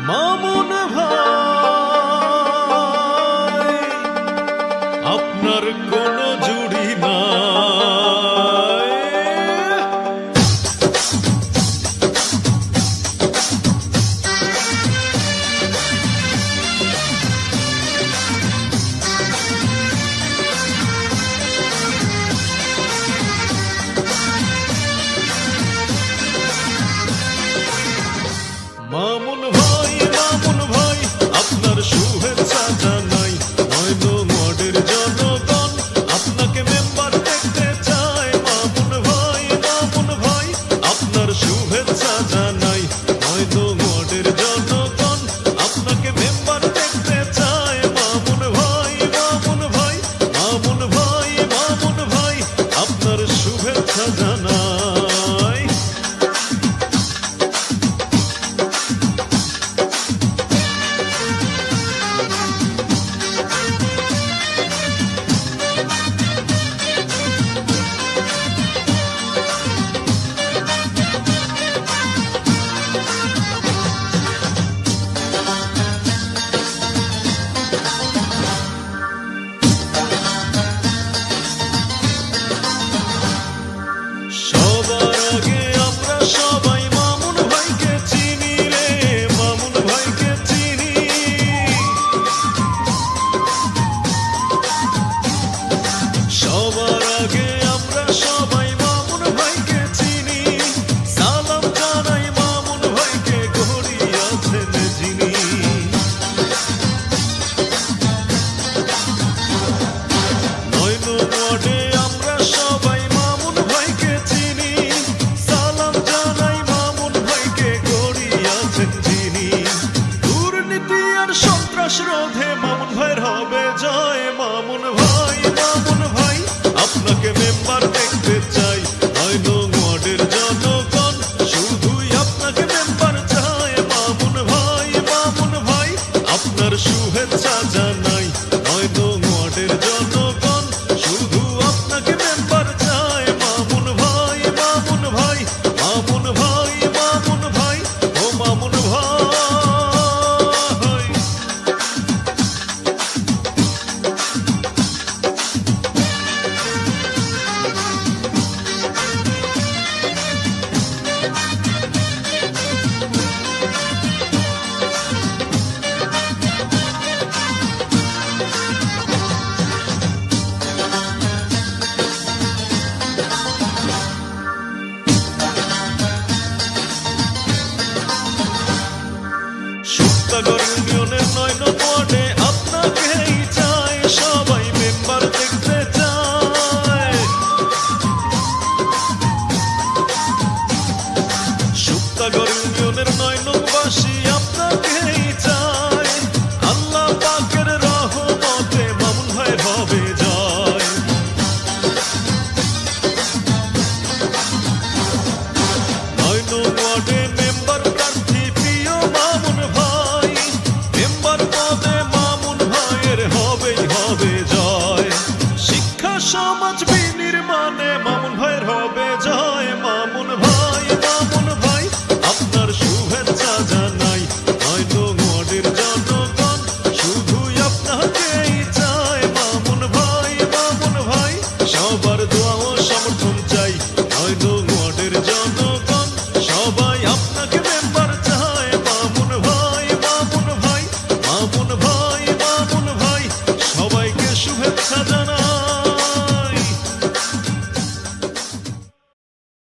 মামুন ভাই আপনার কোনো জুড়ি নাই। মামুন ভাই আপনার শুভেচ্ছা জানাই। নয়তো মডের জনগণ আপনাকে মেম্বার দেখতে চায়। মামুন ভাই আপনার শুভেচ্ছা জানাই। নয়তো মডের জনগণ আপনাকে মেম্বার দেখতে চায়। মামুন ভাই আপনার শুভেচ্ছা জানাই। সবার আগে আমরা সবাই মামুন ভাইকে চিনি রে, মামুন ভাইকে চিনি। সবার আগে আমরা সবাই মামুন ভাইকে চিনি। সালাম জানাই মামুন ভাইকে, গড়িয়াছেন যিনি। নয়ন ওয়ার্ডে আমরা সবাই রোধে মামুন ভাইয়ের হবে জয়। মামুন ভাই আপনাকে মেম্বার দেখতে চাই। নয়তো ওয়ার্ডের জনগণ শুধুই আপনাকে মেম্বার চায়। মামুন ভাই আপনার শুভেচ্ছা জানাই। নয়তো ওয়ার্ডের জনগণ শুধু আপনাকে মেম্বার চায়। মামুন ভাই ও মামুন ভাই। শুক্তাগড় ইউনিয়নের ৯ নং ওয়ার্ডে আপনাকেই চায়, সবাই মেম্বার দেখতে চায়। শুক্তাগড় ইউনিয়ন